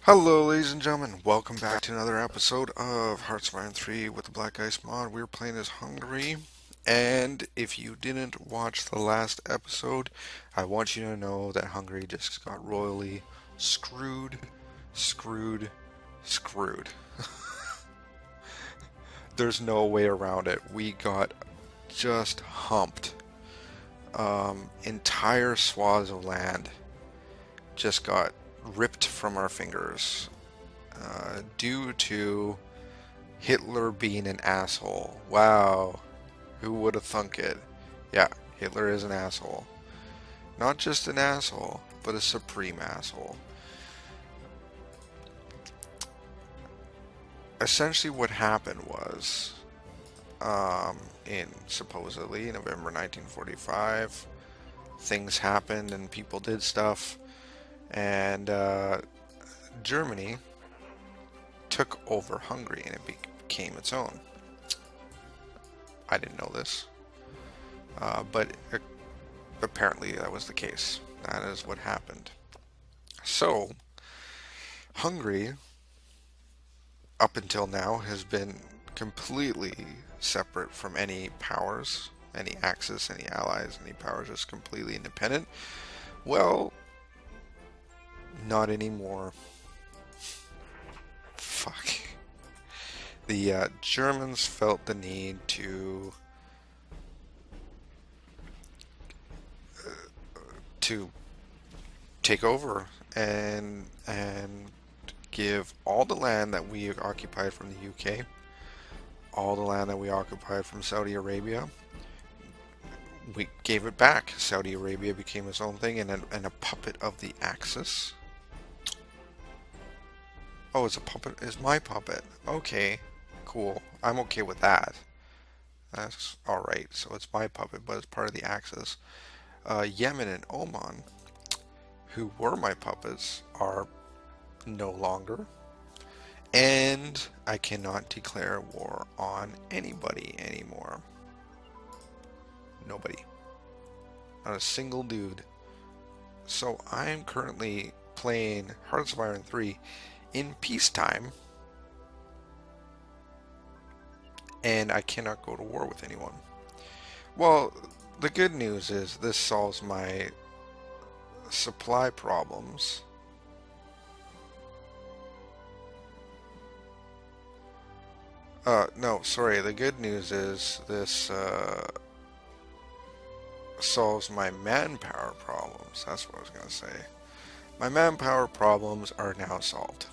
Hello, ladies and gentlemen. Welcome back to another episode of Hearts of Iron 3 with the BlackICE mod. We're playing as Hungary. And if you didn't watch the last episode, I want you to know that Hungary just got royally screwed, screwed, screwed. There's no way around it. We got just humped. Entire swaths of land just got ripped from our fingers due to Hitler being an asshole. Wow, who would have thunk it? Yeah, Hitler is an asshole. Not just an asshole, but a supreme asshole. Essentially what happened was, in supposedly November 1945, things happened and people did stuff, and Germany took over Hungary and it became its own. I didn't know this, but apparently that was the case. That is what happened. So, Hungary, up until now, has been completely separate from any powers, any Axis, any allies, any powers, just completely independent. Well, not anymore. Fuck. The Germans felt the need to take over and give all the land that we occupied from the UK, all the land that we occupied from Saudi Arabia. We gave it back. Saudi Arabia became its own thing and a puppet of the Axis. Oh, it's a puppet. It's my puppet. Okay, cool. I'm okay with that. That's alright. So it's my puppet, but it's part of the Axis. Yemen and Oman, who were my puppets, are no longer. And I cannot declare war on anybody anymore. Nobody. Not a single dude. So I am currently playing Hearts of Iron 3 in peacetime, and I cannot go to war with anyone. Well, the good news is this solves my supply problems. No, sorry, the good news is this solves my manpower problems. That's what I was going to say. My manpower problems are now solved.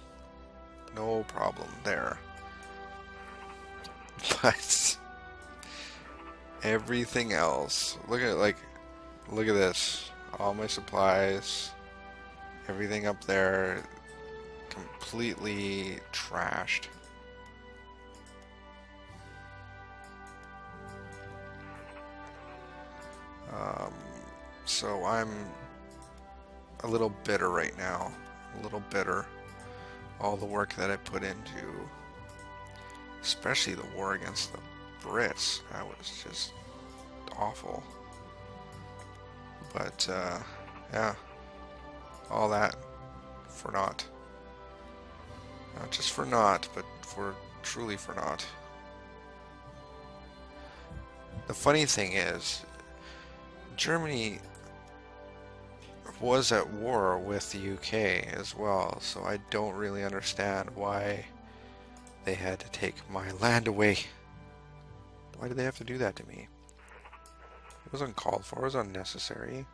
No problem there. But everything else, look at this. All my supplies, everything up there, completely trashed. So I'm a little bitter right now. A little bitter. All the work that I put into, especially the war against the Brits, that was just awful. But yeah, all that for naught. Not just for naught, but for truly for naught. The funny thing is, Germany was at war with the UK as well, so I don't really understand why they had to take my land away. Why did they have to do that to me? It was uncalled for, it was unnecessary.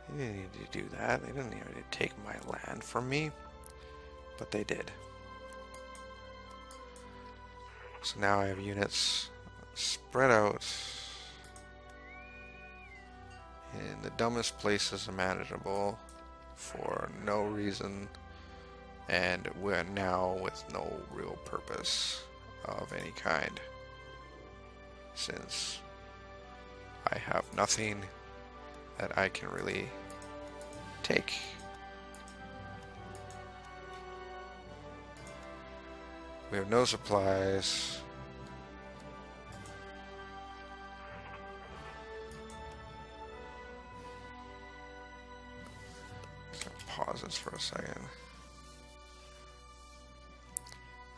They didn't need to do that. They didn't need to take my land from me, but they did. So now I have units spread out in the dumbest places imaginable for no reason, and we're now with no real purpose of any kind, since I have nothing that I can really take. We have no supplies. Pause this for a second.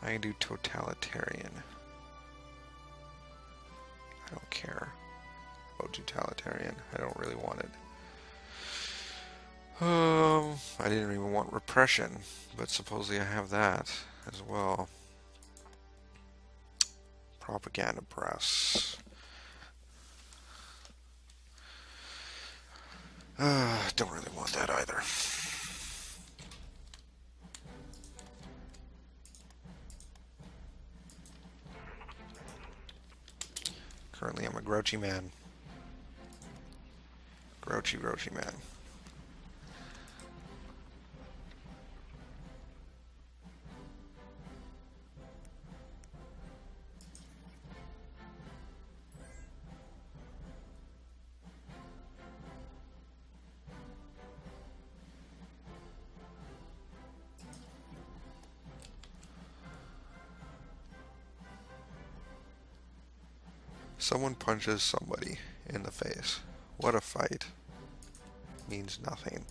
I can do totalitarian. I don't care about totalitarian. I don't really want it. I didn't even want repression, but supposedly I have that as well. Propaganda press. Don't really want that either. Currently, I'm a grouchy man. Grouchy man. Someone punches somebody in the face. What a fight. Means nothing.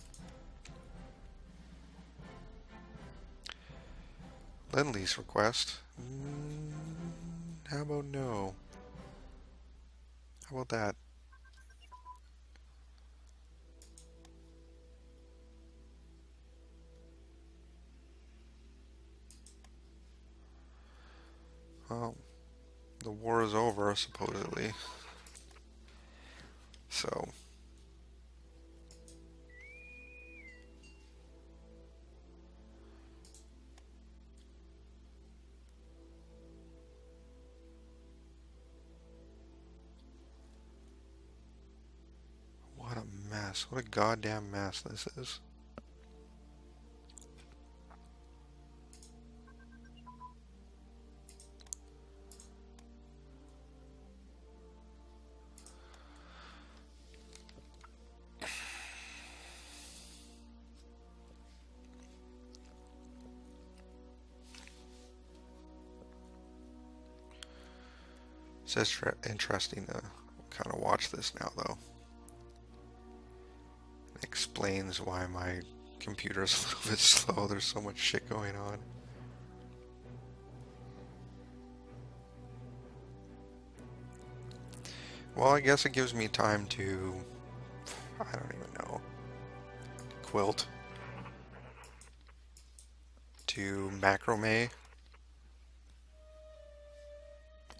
Lend-lease request. How about no? How about that? Well, the war is over, supposedly. So, what a mess. What a goddamn mess this is. It's interesting to kind of watch this now, though. It explains why my computer's a little bit slow. There's so much shit going on. Well, I guess it gives me time to, I don't even know, quilt, to macrame.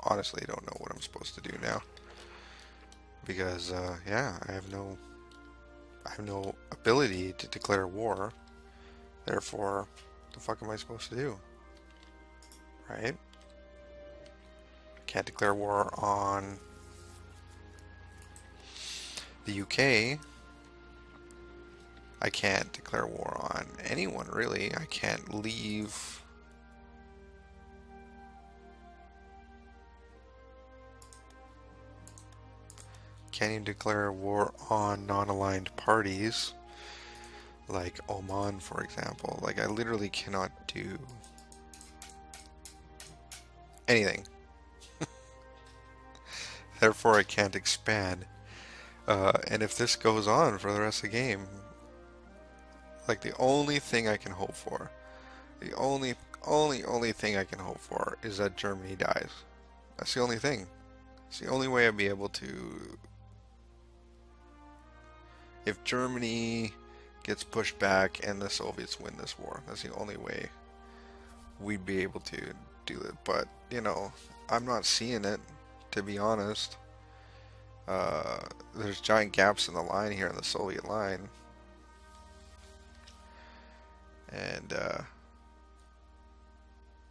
Honestly, I don't know what I'm supposed to do now. Because, yeah, I have no ability to declare war. Therefore, what the fuck am I supposed to do? Right? Can't declare war on the UK. I can't declare war on anyone, really. I can't leave. Can't even declare war on non-aligned parties, like Oman, for example. Like, I literally cannot do anything. Therefore, I can't expand. And if this goes on for the rest of the game, like, the only thing I can hope for, the only thing I can hope for is that Germany dies. That's the only thing. It's the only way I'd be able to. If Germany gets pushed back and the Soviets win this war, that's the only way we'd be able to do it. But, you know, I'm not seeing it, to be honest. There's giant gaps in the line here in the Soviet line. And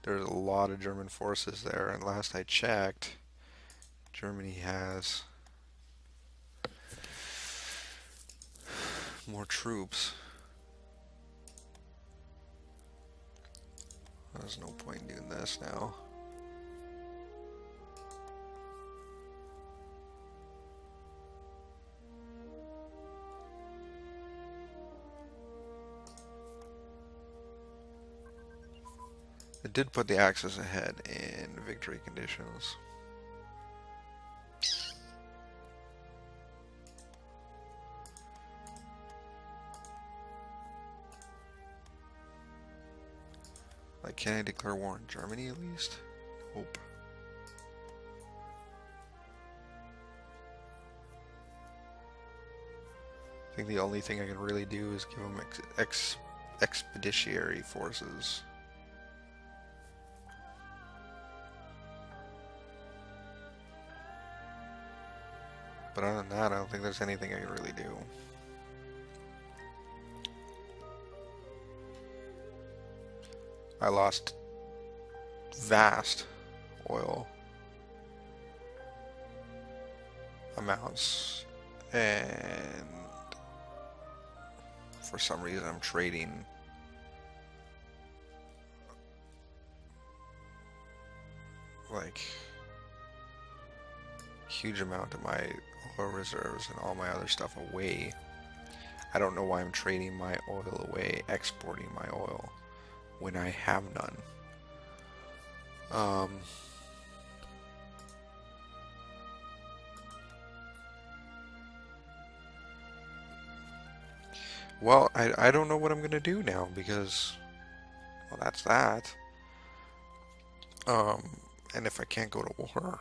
there's a lot of German forces there. And last I checked, Germany has more troops. There's no point in doing this now. It did put the Axis ahead in victory conditions. Like, can I declare war on Germany at least? Nope. I think the only thing I can really do is give them expeditionary forces. But other than that, I don't think there's anything I can really do. I lost vast oil amounts, and for some reason I'm trading like huge amount of my oil reserves and all my other stuff away. I don't know why I'm trading my oil away, exporting my oil when I have none. Well, I don't know what I'm gonna do now because, well, that's that. And if I can't go to war,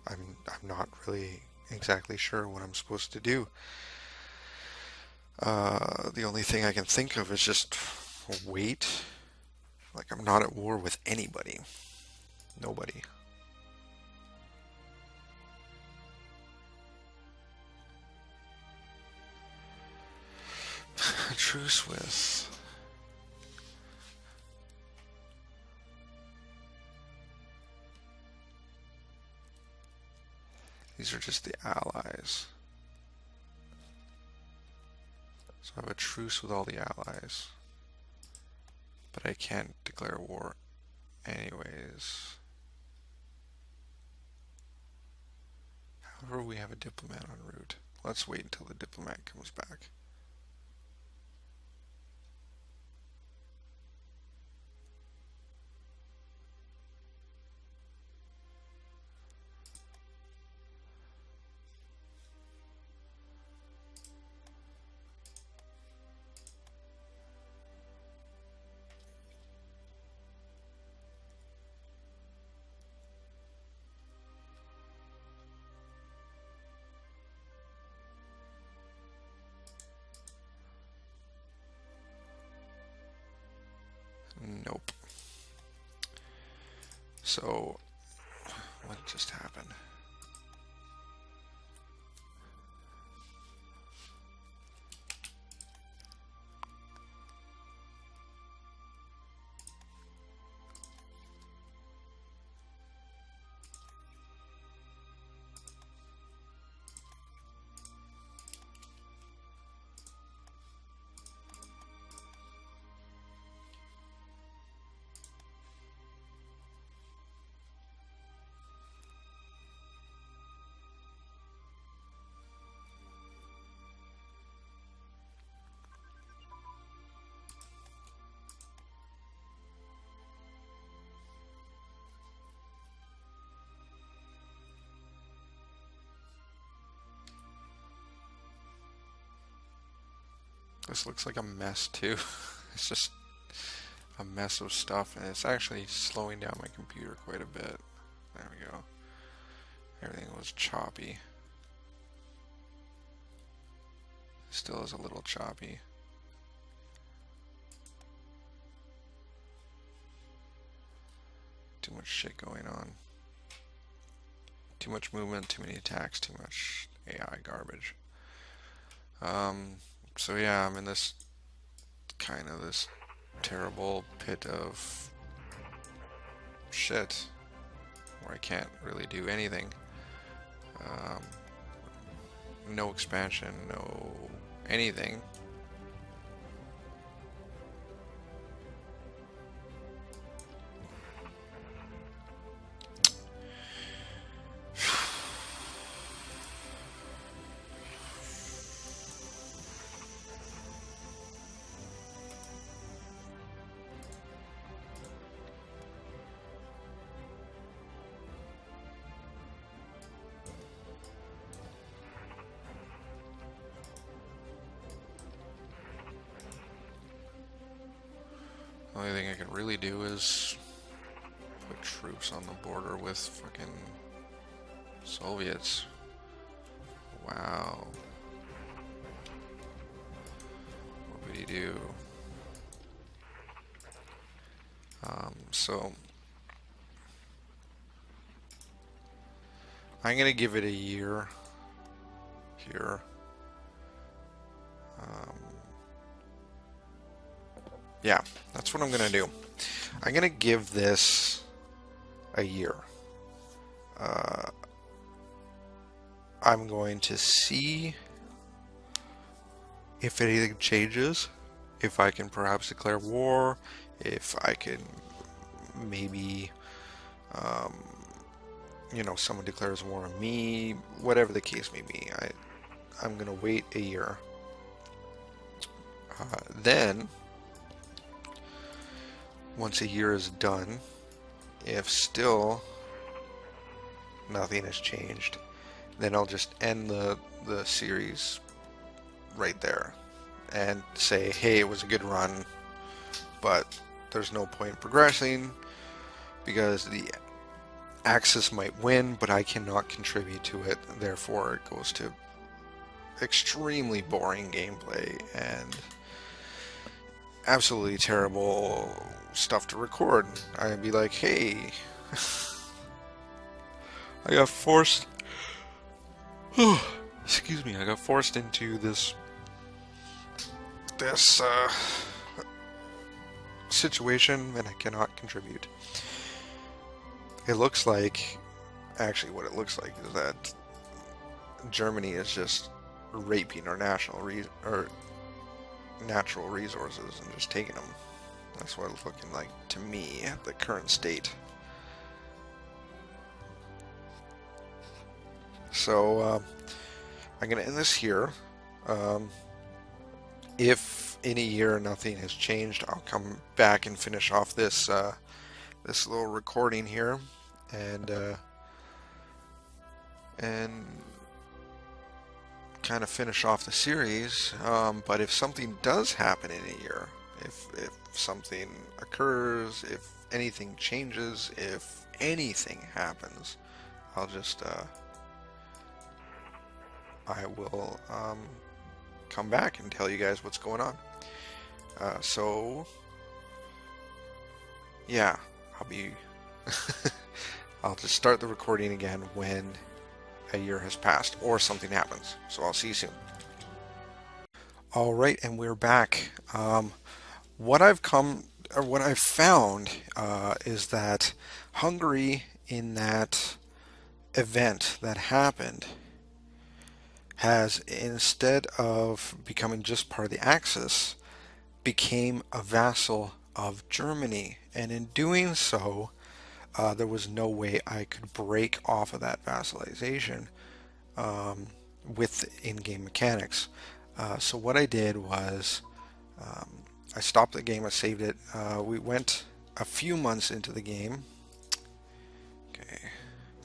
I'm not really exactly sure what I'm supposed to do. The only thing I can think of is just wait. Like, I'm not at war with anybody. Nobody. Truce with. These are just the allies. So I have a truce with all the allies. But I can't declare war anyways. However, we have a diplomat en route. Let's wait until the diplomat comes back. Nope. So, what just happened? This looks like a mess too. It's just a mess of stuff, and it's actually slowing down my computer quite a bit. There we go. Everything was choppy. Still is a little choppy. Too much shit going on. Too much movement, too many attacks, too much AI garbage. So yeah, I'm in this kind of this terrible pit of shit where I can't really do anything. No expansion, no anything. Only thing I could really do is put troops on the border with fucking Soviets. Wow. What would he do? So I'm gonna give it a year here. Yeah, that's what I'm gonna do. I'm gonna give this a year. I'm going to see if anything changes, if I can perhaps declare war, if I can maybe, someone declares war on me, whatever the case may be. I'm gonna wait a year. Then, once a year is done, if still nothing has changed, then I'll just end the series right there and say, hey, it was a good run, but there's no point progressing because the Axis might win, but I cannot contribute to it. Therefore, it goes to extremely boring gameplay and absolutely terrible stuff to record. I'd be like, hey, I got forced. Excuse me. I got forced into this situation, and I cannot contribute. It looks like, actually, what it looks like is that Germany is just raping our natural resources and just taking them. That's what it's looking like to me at the current state. So I'm going to end this here. If in a year nothing has changed, I'll come back and finish off this this little recording here, and kind of finish off the series. But if something does happen in a year, if something occurs, if anything changes, if anything happens, I'll just I will come back and tell you guys what's going on. So yeah, I'll be I'll just start the recording again when a year has passed or something happens. So I'll see you soon. All right, and we're back. What I've found is that Hungary, in that event that happened, has, instead of becoming just part of the Axis, became a vassal of Germany, and in doing so, there was no way I could break off of that vassalization with in-game mechanics. So what I did was I stopped the game, I saved it. We went a few months into the game. Okay,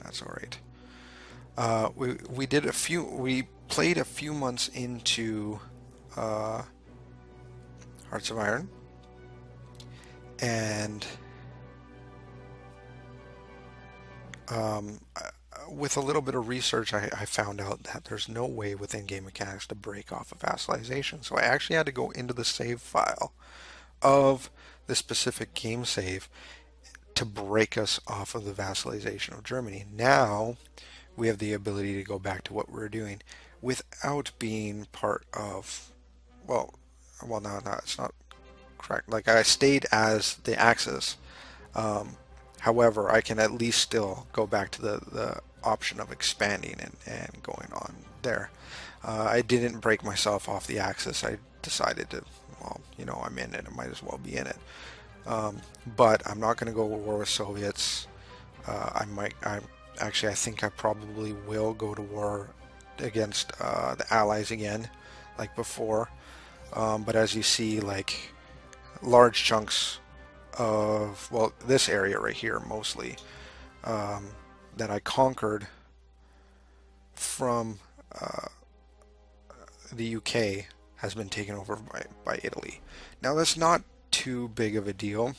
that's all right. We played a few months into Hearts of Iron, and with a little bit of research, I found out that there's no way with in-game mechanics to break off of vassalization. So I actually had to go into the save file of the specific game save to break us off of the vassalization of Germany. Now we have the ability to go back to what we're doing without being part of, well, no, it's not correct. Like, I stayed as the Axis. However, I can at least still go back to the option of expanding and going on there. I didn't break myself off the Axis. I decided to, well, I'm in it. I might as well be in it. But I'm not going to go to war with Soviets. I think I probably will go to war against the Allies again, like before. But as you see, like, large chunks of, well, this area right here mostly, that I conquered from the UK has been taken over by Italy. Now, that's not too big of a deal.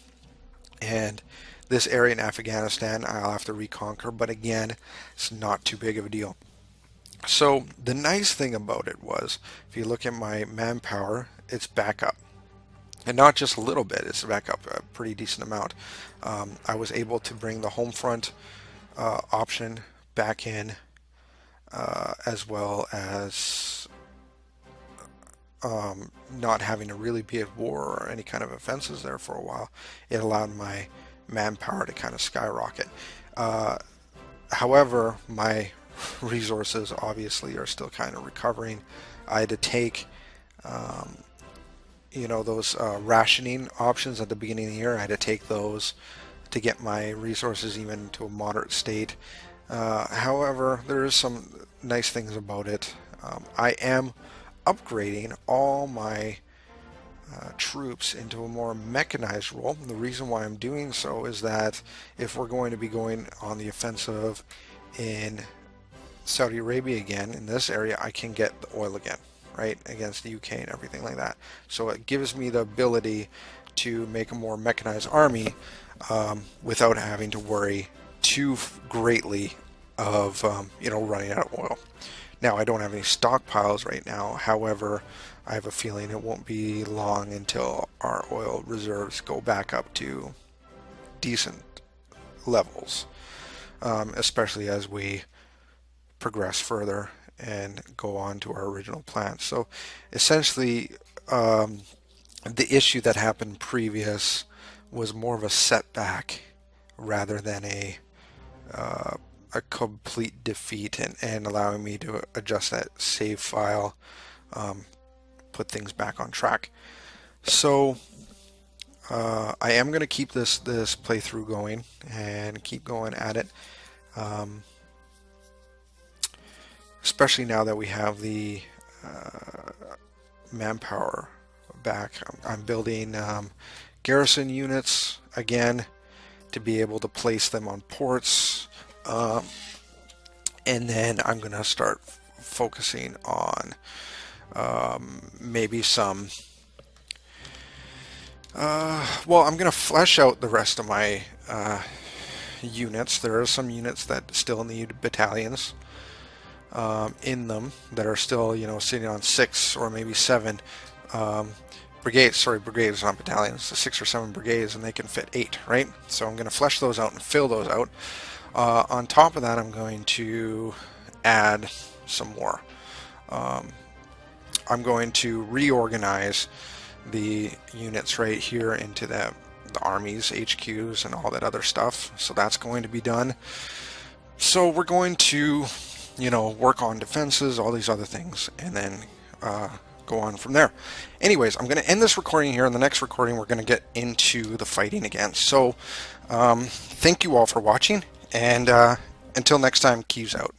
And this area in Afghanistan I'll have to reconquer, but again, it's not too big of a deal. So the nice thing about it was, if you look at my manpower, it's back up. And not just a little bit, it's back up a pretty decent amount. I was able to bring the home front option back in, as well as not having to really be at war or any kind of offenses there for a while. It allowed my manpower to kind of skyrocket. However, my resources obviously are still kind of recovering. I had to take those rationing options at the beginning of the year. I had to take those to get my resources even to a moderate state. However, there is some nice things about it. I am upgrading all my troops into a more mechanized role. The reason why I'm doing so is that if we're going to be going on the offensive in Saudi Arabia again, in this area, I can get the oil again, right, against the UK and everything like that. So it gives me the ability to make a more mechanized army without having to worry too greatly of running out of oil. Now, I don't have any stockpiles right now. However, I have a feeling it won't be long until our oil reserves go back up to decent levels, especially as we progress further and go on to our original plan. So essentially, the issue that happened previous was more of a setback rather than a complete defeat, and allowing me to adjust that save file, put things back on track. So I am going to keep this playthrough going and keep going at it, especially now that we have the manpower back. I'm building garrison units again to be able to place them on ports, and then I'm going to start focusing on maybe some I'm going to flesh out the rest of my units. There are some units that still need battalions in them that are still, sitting on 6 or maybe 7 brigades. Sorry, brigades, not battalions. 6 or 7 brigades, and they can fit 8, right? So I'm going to flesh those out and fill those out. On top of that, I'm going to add some more. I'm going to reorganize the units right here into the armies, HQs, and all that other stuff. So that's going to be done. So we're going to, work on defenses, all these other things, and then go on from there. Anyways, I'm going to end this recording here. In the next recording, we're going to get into the fighting again. So thank you all for watching, and until next time, Keys out.